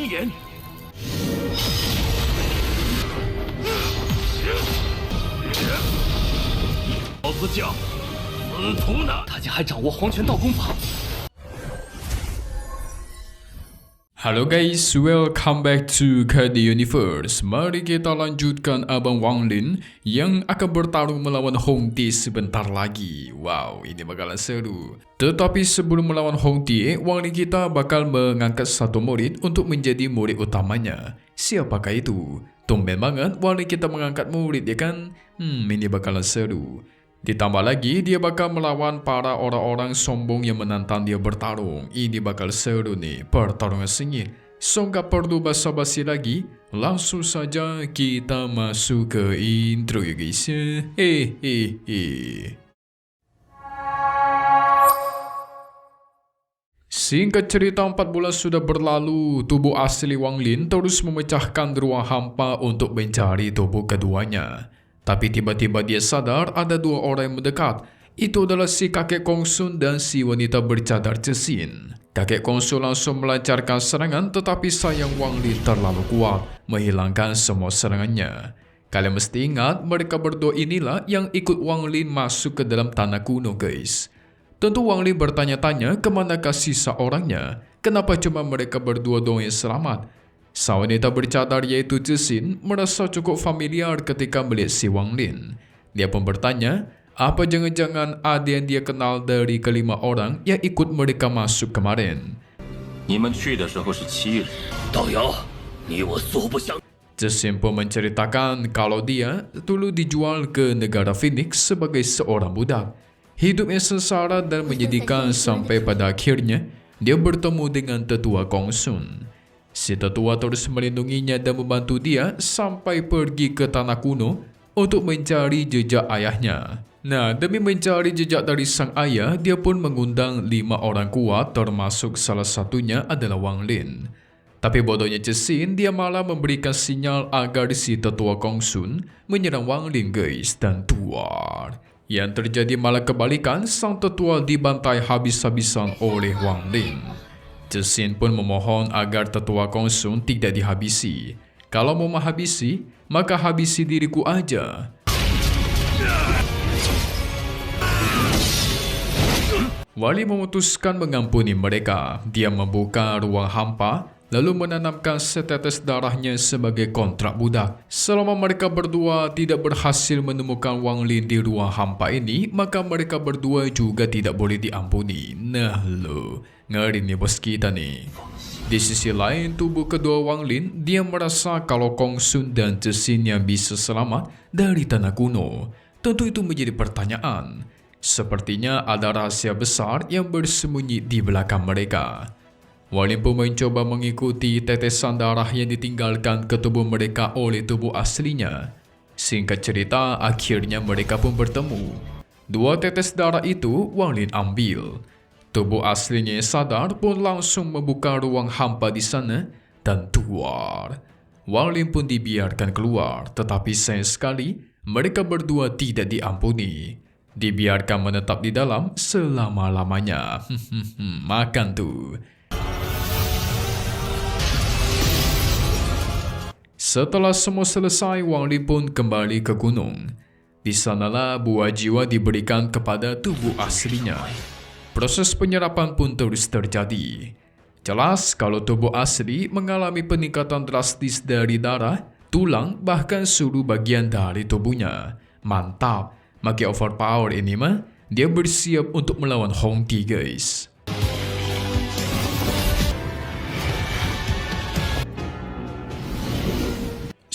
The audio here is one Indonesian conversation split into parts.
心眼。老子将司徒拿，他竟还掌握黄泉道功法。 Halo guys, welcome back to KD Universe. Mari kita lanjutkan Abang Wang Lin yang akan bertarung melawan Hong Tie sebentar lagi. Wow, ini bakalan seru. Tetapi sebelum melawan Hong Tie, Wang Lin kita bakal mengangkat satu murid untuk menjadi murid utamanya. Siapakah itu? Tumben banget Wang Lin kita mengangkat murid, ya kan? Ini bakalan seru. Ditambah lagi dia bakal melawan para orang-orang sombong yang menantang dia bertarung. Ini bakal seru nih, pertarungan sengit. So gak perlu basa-basi lagi, langsung saja kita masuk ke intro ya guys. Singkat cerita 4 bulan sudah berlalu, tubuh asli Wang Lin terus memecahkan ruang hampa untuk mencari tubuh keduanya. Tapi tiba-tiba dia sadar ada dua orang yang mendekat. Itu adalah si kakek Kongsun dan si wanita bercadar Cixin. Kakek Kongsun langsung melancarkan serangan, tetapi sayang Wang Lin terlalu kuat, menghilangkan semua serangannya. Kalian mesti ingat, mereka berdua inilah yang ikut Wang Lin masuk ke dalam tanah kuno guys. Tentu Wang Lin bertanya-tanya kemanakah sisa orangnya, kenapa cuma mereka berdua doang yang selamat. Sang wanita bercadar yaitu Cixin merasa cukup familiar ketika melihat si Wang Lin. Dia pun bertanya, apa jangan-jangan ada yang dia kenal dari kelima orang yang ikut mereka masuk kemarin. Cixin pun menceritakan kalau dia dulu dijual ke negara Phoenix sebagai seorang budak. Hidupnya sengsara dan menyedihkan sampai pada akhirnya dia bertemu dengan tetua Kongsun. Si tetua terus melindunginya dan membantu dia sampai pergi ke tanah kuno untuk mencari jejak ayahnya. Nah, demi mencari jejak dari sang ayah, dia pun mengundang 5 orang kuat termasuk salah satunya adalah Wang Lin. Tapi bodohnya Cixin, dia malah memberikan sinyal agar si tetua Kongsun menyerang Wang Lin guys, dan tuar. Yang terjadi malah kebalikan, sang tetua dibantai habis-habisan oleh Wang Lin. Cixin pun memohon agar tetua Kongsun tidak dihabisi. Kalau mau menghabisi, maka habisi diriku aja. Wali memutuskan mengampuni mereka. Dia membuka ruang hampa, lalu menanamkan setetes darahnya sebagai kontrak budak. Selama mereka berdua tidak berhasil menemukan Wang Lin di ruang hampa ini, maka mereka berdua juga tidak boleh diampuni. Nah lo, ngeri nih bos kita nih. Di sisi lain, tubuh kedua Wang Lin, dia merasa kalau Kongsun dan Cixin yang bisa selamat dari tanah kuno. Tentu itu menjadi pertanyaan. Sepertinya ada rahasia besar yang bersembunyi di belakang mereka. Wang Lin pun mencoba mengikuti tetesan darah yang ditinggalkan ke tubuh mereka oleh tubuh aslinya. Singkat cerita, akhirnya mereka pun bertemu. 2 tetes darah itu Wang Lin ambil. Tubuh aslinya yang sadar pun langsung membuka ruang hampa di sana dan tuar. Wang Lin pun dibiarkan keluar, tetapi sayang sekali mereka berdua tidak diampuni. Dibiarkan menetap di dalam selama-lamanya. Makan tuh. Setelah semua selesai, Wang Lin pun kembali ke gunung. Di sanalah buah jiwa diberikan kepada tubuh aslinya. Proses penyerapan pun terus terjadi. Jelas kalau tubuh asli mengalami peningkatan drastis dari darah, tulang, bahkan seluruh bagian dari tubuhnya. Mantap, makin overpower ini mah. Dia bersiap untuk melawan Hong Tie guys.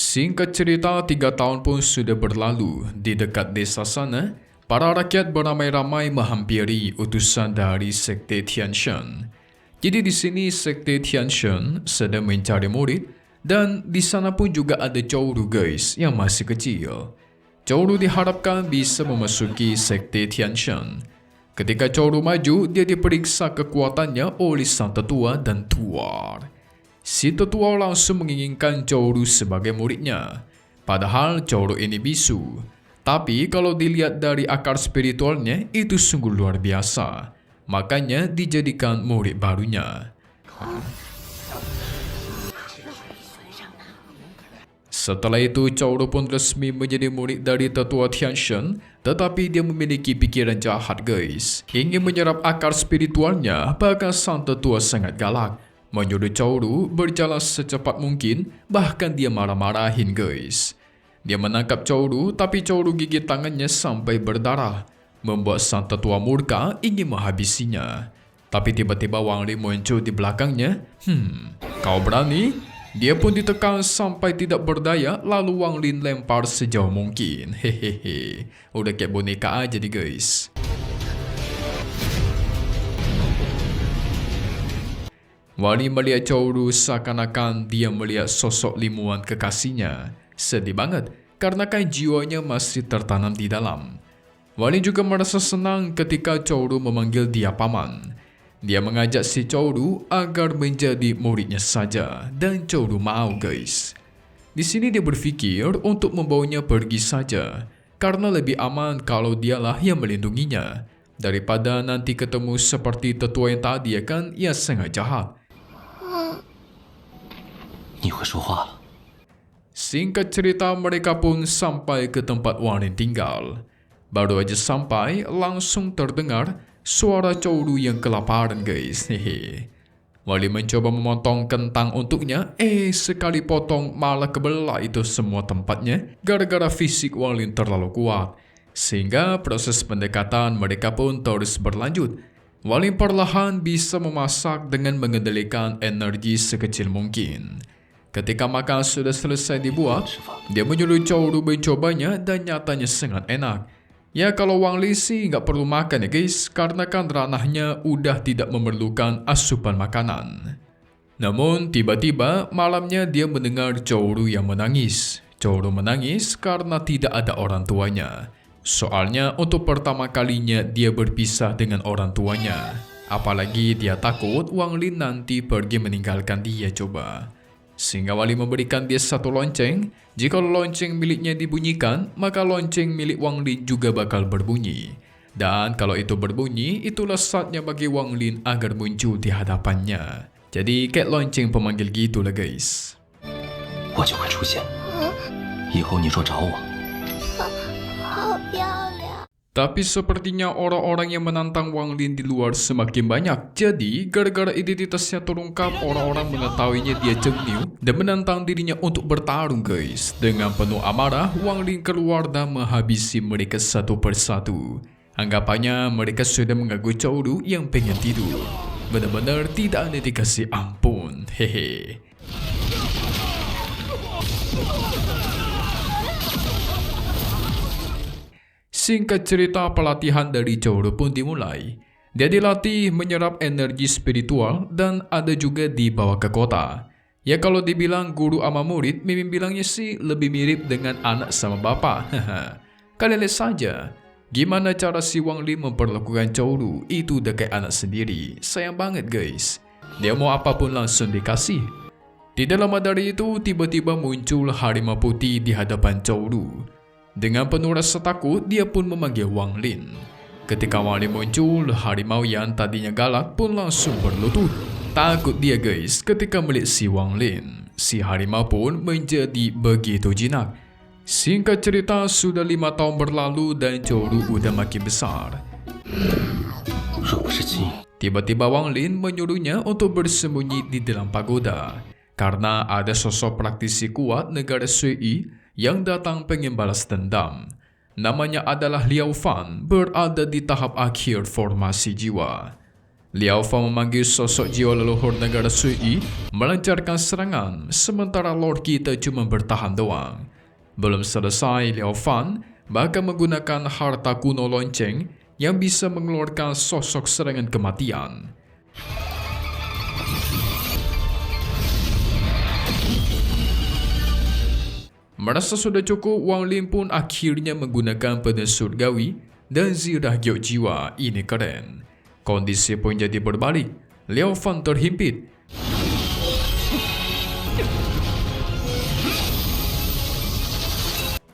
Singkat cerita, 3 tahun pun sudah berlalu. Di dekat desa sana, para rakyat beramai-ramai menghampiri utusan dari Sekte Tianshan. Jadi di sini Sekte Tianshan sedang mencari murid, dan di sana pun juga ada Chouru guys yang masih kecil. Chouru diharapkan bisa memasuki Sekte Tianshan. Ketika Chouru maju, dia diperiksa kekuatannya oleh sang tetua dan tuar. Si tetua langsung menginginkan Chouru sebagai muridnya. Padahal Chouru ini bisu. Tapi kalau dilihat dari akar spiritualnya, itu sungguh luar biasa. Makanya dijadikan murid barunya. Setelah itu, Cao Ru pun resmi menjadi murid dari tetua Tianshan, tetapi dia memiliki pikiran jahat guys. Ingin menyerap akar spiritualnya, bahkan sang tetua sangat galak. Menyuruh Cao Ru berjalan secepat mungkin, bahkan dia marah-marahin guys. Dia menangkap Cao Ru, tapi Cao Ru gigit tangannya sampai berdarah, membuat sang tetua murka ingin menghabisinya. Tapi tiba-tiba Wang Lin muncul di belakangnya. Kau berani? Dia pun ditekan sampai tidak berdaya, lalu Wang Lin lempar sejauh mungkin. Hehehe, udah kayak boneka aja nih guys. Wang Lin melihat Cao Ru seakan-akan dia melihat sosok limuan kekasihnya. Sedih banget, karena kan jiwanya masih tertanam di dalam. Wang Lin juga merasa senang ketika Cao Ru memanggil dia paman. Dia mengajak si Cao Ru agar menjadi muridnya saja, dan Cao Ru mau guys. Di sini dia berpikir untuk membawanya pergi saja, karena lebih aman kalau dialah yang melindunginya, daripada nanti ketemu seperti tetua yang tadi ya kan, ia sangat jahat. 你会说话了。 Singkat cerita, mereka pun sampai ke tempat Wang Lin tinggal. Baru aja sampai, langsung terdengar suara Cao Ru yang kelaparan guys. Wang Lin mencoba memotong kentang untuknya, sekali potong malah kebelah itu semua tempatnya gara-gara fisik Wang Lin terlalu kuat. Sehingga proses pendekatan mereka pun terus berlanjut. Wang Lin perlahan bisa memasak dengan mengendalikan energi sekecil mungkin. Ketika makan sudah selesai dibuat, dia menyuruh Cao Ru mencobanya dan nyatanya sangat enak. Ya kalau Wang Lin sih nggak perlu makan ya guys, karena kan ranahnya udah tidak memerlukan asupan makanan. Namun tiba-tiba malamnya dia mendengar Cao Ru yang menangis. Cao Ru menangis karena tidak ada orang tuanya. Soalnya untuk pertama kalinya dia berpisah dengan orang tuanya. Apalagi dia takut Wang Lin nanti pergi meninggalkan dia coba. Sehingga Wang Lin memberikan dia satu lonceng. Jika lonceng miliknya dibunyikan, maka lonceng milik Wang Lin juga bakal berbunyi. Dan kalau itu berbunyi, itulah saatnya bagi Wang Lin agar muncul di hadapannya. Jadi kayak lonceng pemanggil gitulah guys. 我就会出现，以后你说找我。 好漂亮。 Tapi sepertinya orang-orang yang menantang Wang Lin di luar semakin banyak. Jadi, gara-gara identitasnya terungkap, orang-orang mengetahuinya dia jenius dan menantang dirinya untuk bertarung guys. Dengan penuh amarah, Wang Lin keluar dan menghabisi mereka satu persatu. Anggapannya mereka sudah mengganggu Cao Ru yang pengen tidur. Benar-benar tidak ada dikasih ampun. Hehe. Singkat cerita, pelatihan dari Cao Ru pun dimulai. Dia dilatih menyerap energi spiritual dan ada juga dibawa ke kota. Ya kalau dibilang guru sama murid, Mimin bilangnya sih lebih mirip dengan anak sama bapak. Kalian lihat saja, gimana cara si Wang Lin memperlakukan Cao Ru, itu udah kayak anak sendiri. Sayang banget guys. Dia mau apapun langsung dikasih. Tidak lama dari itu, tiba-tiba muncul harimau putih di hadapan Cao Ru. Dengan penuh rasa takut, dia pun memanggil Wang Lin. Ketika Wang Lin muncul, harimau yang tadinya galak pun langsung berlutut. Takut dia guys ketika melihat si Wang Lin. Si harimau pun menjadi begitu jinak. Singkat cerita, sudah 5 tahun berlalu dan Cao Ru udah makin besar. 若不是亲， Tiba-tiba Wang Lin menyuruhnya untuk bersembunyi di dalam pagoda. Karena ada sosok praktisi kuat negara Sui yang datang pengen balas dendam. Namanya adalah Liao Fan, berada di tahap akhir formasi jiwa. Liao Fan memanggil sosok jiwa leluhur negara Sui melancarkan serangan, sementara Lord kita cuma bertahan doang. Belum selesai, Liao Fan bahkan menggunakan harta kuno lonceng yang bisa mengeluarkan sosok serangan kematian. Merasa sudah cukup, Wang Lin pun akhirnya menggunakan pedang surgawi dan zirah giok jiwa. Ini keren. Kondisi pun jadi berbalik. Liao Fan terhimpit.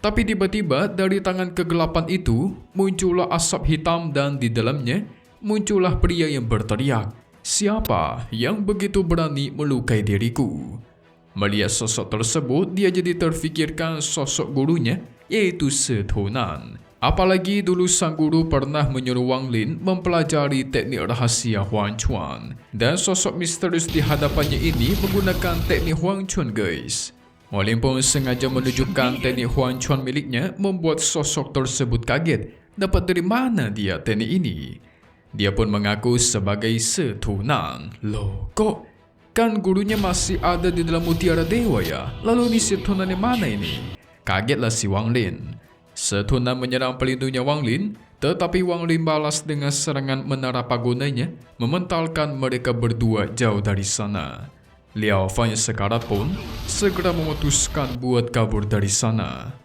Tapi tiba-tiba dari tangan kegelapan itu muncullah asap hitam dan di dalamnya muncullah pria yang berteriak, "Siapa yang begitu berani melukai diriku?" Melihat sosok tersebut, dia jadi terfikirkan sosok gurunya, yaitu Setunan. Apalagi dulu sang guru pernah menyuruh Wang Lin mempelajari teknik rahasia Huang Chuan. Dan sosok misterius di hadapannya ini menggunakan teknik Huang Chuan guys. Wang Lin pun sengaja menunjukkan teknik Huang Chuan miliknya, membuat sosok tersebut kaget. Dapat dari mana dia teknik ini? Dia pun mengaku sebagai Setunan. Loh, kok kan gurunya masih ada di dalam mutiara dewa ya? Lalu ini Setunan yang mana ini? Kagetlah si Wang Lin. Setunan menyerang pelindungnya Wang Lin, tetapi Wang Lin balas dengan serangan menara pagonanya, mementalkan mereka berdua jauh dari sana. Liao Fan yang sekarat pun segera memutuskan buat kabur dari sana.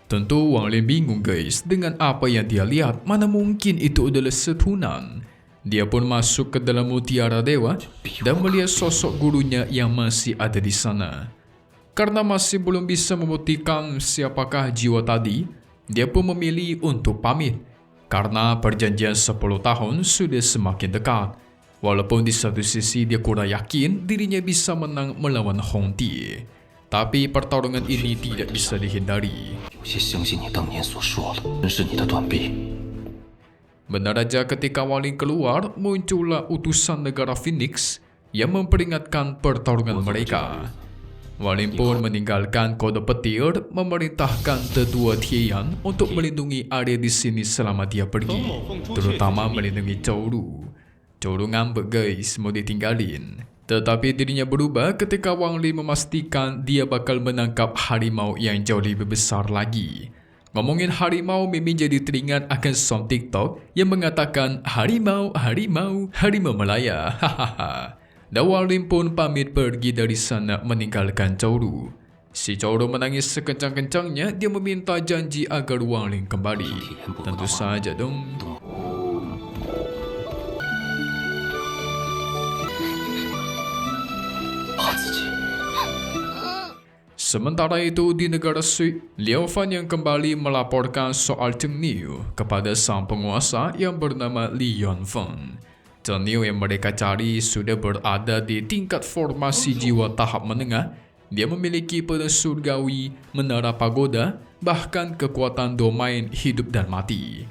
Tentu Wang Lin bingung guys dengan apa yang dia lihat. Mana mungkin itu adalah Setunan. Dia pun masuk ke dalam mutiara dewa dan melihat sosok gurunya yang masih ada di sana. Karena masih belum bisa membuktikan siapakah jiwa tadi, dia pun memilih untuk pamit. Karena perjanjian 10 tahun sudah semakin dekat. Walaupun di satu sisi dia kurang yakin dirinya bisa menang melawan Hong Ti. Tapi pertarungan ini tidak bisa dihindari. Benar aja ketika Wang Lin keluar, muncullah utusan negara Phoenix yang memperingatkan pertarungan mereka. Wang Lin pun meninggalkan kode petir, memerintahkan tetua Tian untuk melindungi area di sini selama dia pergi, terutama melindungi Zhou. Zhou ngambek guys, mau ditinggalin. Tetapi dirinya berubah ketika Wang Lin memastikan dia bakal menangkap harimau yang jauh lebih besar lagi. Ngomongin harimau, Mimin jadi teringat akan song TikTok yang mengatakan harimau, harimau, harimau Malaya. Hahaha. Dan Wang Lin pun pamit pergi dari sana meninggalkan Zhou. Si Zhou menangis sekencang-kencangnya. Dia meminta janji agar Wang Lin kembali. Tentu saja dong. Sementara itu di negara Sui, Liao Fan yang kembali melaporkan soal Cheng Niu kepada sang penguasa yang bernama Li Yuanfeng. Cheng Niu yang mereka cari sudah berada di tingkat formasi jiwa tahap menengah. Dia memiliki pedang surgawi, menara pagoda, bahkan kekuatan domain hidup dan mati.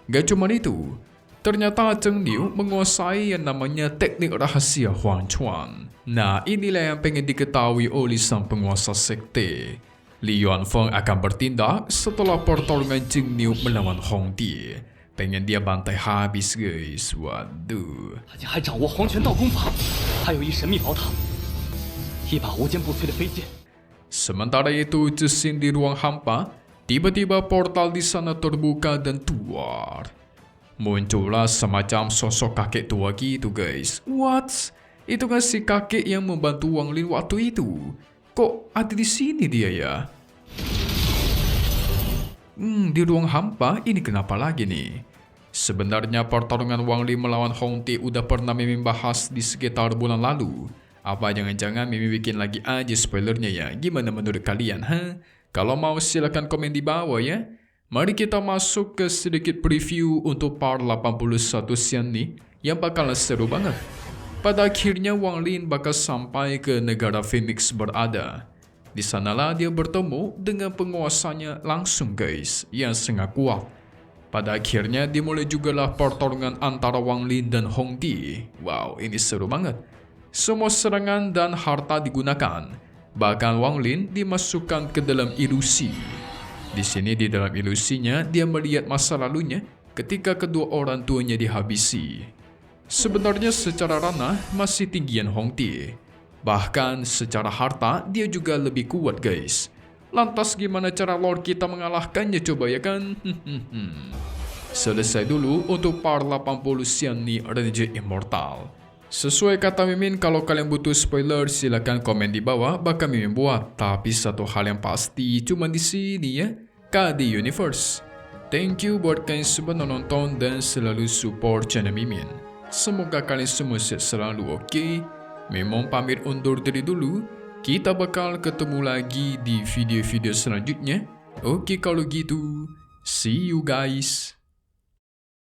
Gak cuma itu, ternyata Cheng Niu menguasai yang namanya teknik rahasia Huang Chuan. Nah, inilah yang pengen diketahui oleh sang penguasa sekte. Li Yuanfeng akan bertindak setelah pertarungan Cheng Niu melawan Hong Ti. Pengen dia bantai habis guys. Waduh. Sementara itu, Cixin di ruang hampa, tiba-tiba portal di sana terbuka dan keluar. Muncullah semacam sosok kakek tua gitu guys. What? Itu kan si kakek yang membantu Wang Lin waktu itu. Kok ada di sini dia ya? Di ruang hampa ini kenapa lagi nih? Sebenarnya pertarungan Wang Lin melawan Hong Ti udah pernah Mimin bahas di sekitar bulan lalu. Apa jangan-jangan Mimin bikin lagi aja spoilernya ya? Gimana menurut kalian? Kalau mau silakan komen di bawah ya. Mari kita masuk ke sedikit preview untuk part 81 Xian nih, yang bakalan seru banget. Pada akhirnya Wang Lin bakal sampai ke negara Phoenix berada. Di sanalah dia bertemu dengan penguasanya langsung guys, yang sangat kuat. Pada akhirnya dimulai jugalah pertarungan antara Wang Lin dan Hong Ti. Wow, ini seru banget. Semua serangan dan harta digunakan. Bahkan Wang Lin dimasukkan ke dalam ilusi. Di sini di dalam ilusinya dia melihat masa lalunya ketika kedua orang tuanya dihabisi. Sebenarnya secara ranah masih tinggian Hong Ti. Bahkan secara harta dia juga lebih kuat guys. Lantas gimana cara Lord kita mengalahkannya coba ya kan? Selesai dulu untuk part 80 Xian Ni Ranger Immortal. Sesuai kata Mimin, kalau kalian butuh spoiler silahkan komen di bawah, bakal Mimin buat. Tapi satu hal yang pasti cuma di sini ya, KD Universe. Thank you buat kalian semua nonton dan selalu support channel Mimin. Semoga kalian semua sehat selalu, oke? Mimin pamit undur diri dulu. Kita bakal ketemu lagi di video-video selanjutnya. Oke kalau gitu, see you guys.